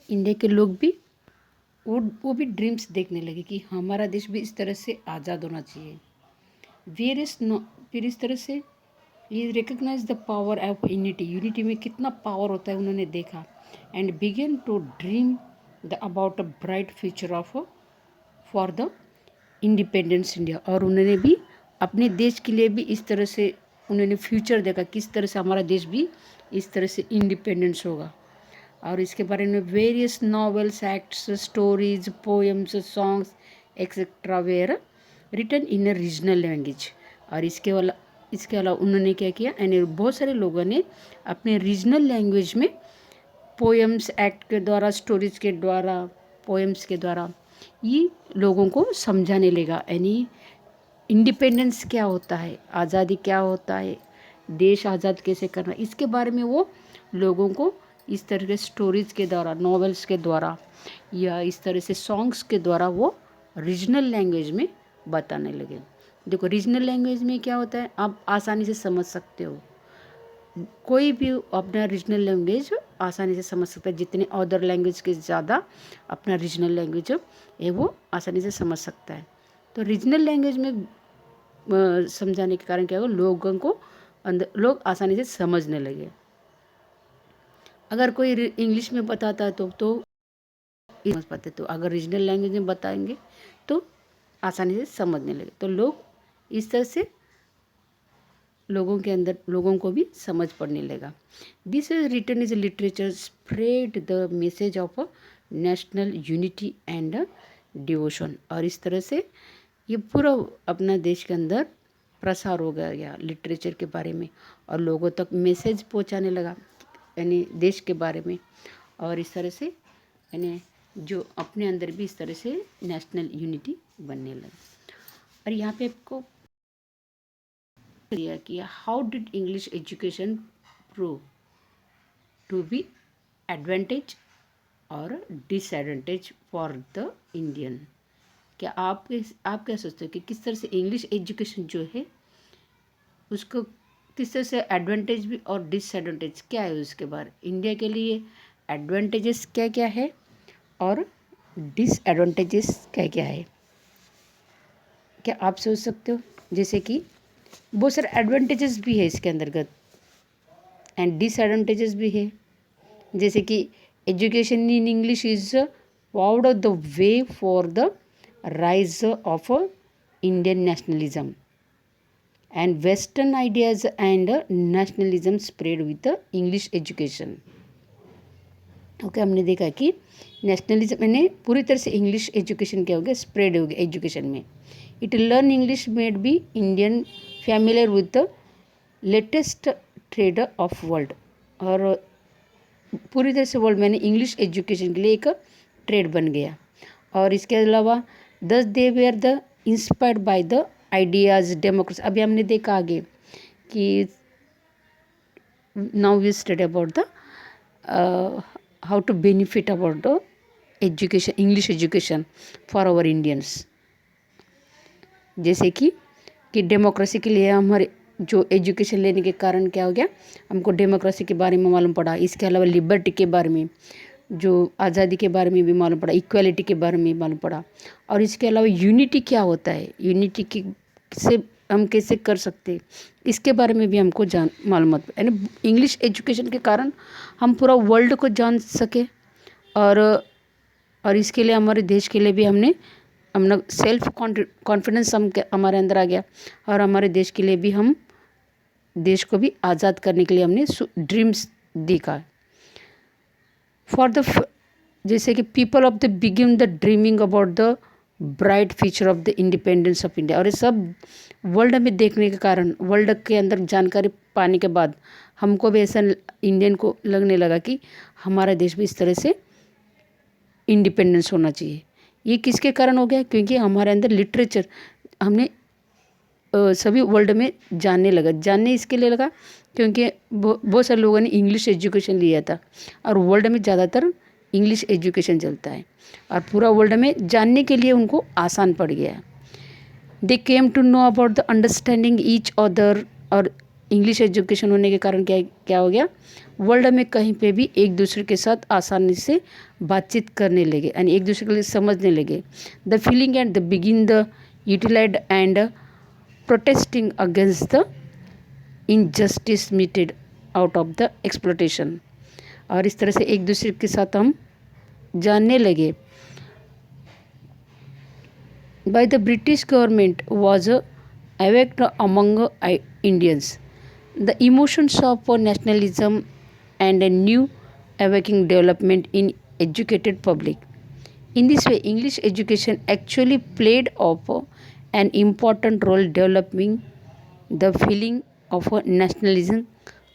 India के लोग भी वो भी ड्रीम्स देखने लगे कि हमारा देश भी इस तरह से आज़ाद होना चाहिए। फिर इस तरह से ये recognize the power of unity. Unity में कितना पावर होता है उन्होंने देखा। And began to dream the about a bright future of for the independence India. और उन्होंने भी अपने देश के लिए भी इस तरह से उन्होंने फ्यूचर देखा, किस तरह से हमारा देश भी इस तरह से इंडिपेंडेंस होगा। और इसके बारे में various novels, acts, stories, poems, songs etcetera were written in a regional language. और इसके अलावा उन्होंने क्या किया, यानी बहुत सारे लोगों ने अपने रीजनल लैंग्वेज में पोएम्स, एक्ट के द्वारा, स्टोरीज के द्वारा, पोएम्स के द्वारा ये लोगों को समझाने लगा। यानी इंडिपेंडेंस क्या होता है, आज़ादी क्या होता है, देश आज़ाद कैसे करना, इसके बारे में वो लोगों को इस तरह के स्टोरीज के द्वारा, नॉवेल्स के द्वारा या इस तरह से सॉन्ग्स के द्वारा वो रीजनल लैंग्वेज में बताने लगे। देखो रीजनल लैंग्वेज में क्या होता है, आप आसानी से समझ सकते हो, कोई भी अपना रीजनल लैंग्वेज आसानी से समझ सकता है। जितने अदर लैंग्वेज के ज़्यादा अपना रीजनल लैंग्वेज है वो आसानी से समझ सकता है। तो रीजनल लैंग्वेज में समझाने के कारण क्या होगा, लोगों को लोग आसानी से समझने लगे। अगर कोई इंग्लिश में बताता है तो समझ पाते, तो अगर रीजनल लैंग्वेज में बताएंगे तो आसानी से समझने लगे। तो लोग इस तरह से लोगों को भी समझ पड़ने लगा। This is written is literature spread the message of national unity and devotion. और इस तरह से ये पूरा अपना देश के अंदर प्रसार हो गया लिटरेचर के बारे में, और लोगों तक मैसेज पहुंचाने लगा यानी देश के बारे में। और इस तरह से यानी जो अपने अंदर भी इस तरह से नेशनल यूनिटी बनने लगा। और यहाँ पे आपको क्लियर किया, how did English education prove to be advantage और डिसएडवांटेज फॉर द इंडियन। क्या आप क्या सोचते हो कि किस तरह से इंग्लिश एजुकेशन जो है उसको किस तरह से एडवांटेज भी और डिसएडवांटेज क्या है उसके बारे, इंडिया के लिए एडवांटेजेस क्या क्या है और डिसएडवांटेजेस क्या क्या है, क्या आप सोच सकते हो। जैसे कि बहुत सारे एडवांटेजेस भी है इसके अंतर्गत एंड डिसएडवांटेजेस भी है। जैसे कि education in English is paved the way for the rise of Indian nationalism and western ideas and nationalism spread with English education. Okay, हमने देखा कि नेशनलिज्म यानी पूरी तरह से इंग्लिश एजुकेशन क्या हो गया, स्प्रेड हो गया एजुकेशन में। It learn English made be Indian familiar with the latest trade of world. और पूरी तरह से वर्ल्ड में इंग्लिश एजुकेशन के लिए एक ट्रेड बन गया। और इसके अलावा thus they were the inspired by the ideas democracy. अभी हमने देखा आगे कि now we study about the how to benefit about the education, English education for our Indians. जैसे कि डेमोक्रेसी के लिए हमारे जो एजुकेशन लेने के कारण क्या हो गया, हमको डेमोक्रेसी के बारे में मालूम पड़ा। इसके अलावा लिबर्टी के बारे में, जो आज़ादी के बारे में भी मालूम पड़ा, इक्वालिटी के बारे में मालूम पड़ा। और इसके अलावा यूनिटी क्या होता है, यूनिटी की से हम कैसे कर सकते हैं, इसके बारे में भी हमको मालूमात, यानी इंग्लिश एजुकेशन के कारण हम पूरा वर्ल्ड को जान सके। और इसके लिए हमारे देश के लिए भी हमने सेल्फ कॉन्फिडेंस हमारे अंदर आ गया। और हमारे देश के लिए भी हम देश को भी आज़ाद करने के लिए हमने ड्रीम्स देखा। फॉर द जैसे कि people of the begin the dreaming about the bright future of the independence of India. और ये सब वर्ल्ड में देखने के कारण, वर्ल्ड के अंदर जानकारी पाने के बाद हमको भी ऐसा इंडियन को लगने लगा कि हमारा देश भी इस तरह से इंडिपेंडेंस होना चाहिए। ये किसके कारण हो गया, क्योंकि हमारे अंदर लिटरेचर हमने सभी वर्ल्ड में जानने इसके लिए लगा क्योंकि बहुत सारे लोगों ने इंग्लिश एजुकेशन लिया था। और वर्ल्ड में ज़्यादातर इंग्लिश एजुकेशन चलता है और पूरा वर्ल्ड में जानने के लिए उनको आसान पड़ गया। They came to know about the understanding each other. और इंग्लिश एजुकेशन होने के कारण क्या क्या हो गया, वर्ल्ड में कहीं पे भी एक दूसरे के साथ आसानी से बातचीत करने लगे यानी एक दूसरे के लिए समझने लगे. The feeling and the begin the utilised and protesting against the injustice meted out of the exploitation. और इस तरह से एक दूसरे के साथ हम जानने लगे. By the British government was awakened among Indians the emotions of nationalism and a new awakening development in educated public. In this way, English education actually played of an important role developing the feeling of nationalism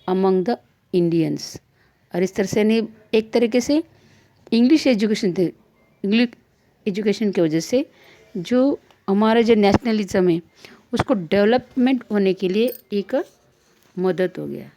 among the Indians. और इस तरह से नहीं एक तरीके से English education थे, English education की वजह से जो हमारा जो नेशनलिज्म है उसको डेवलपमेंट होने के लिए एक मदद हो गया.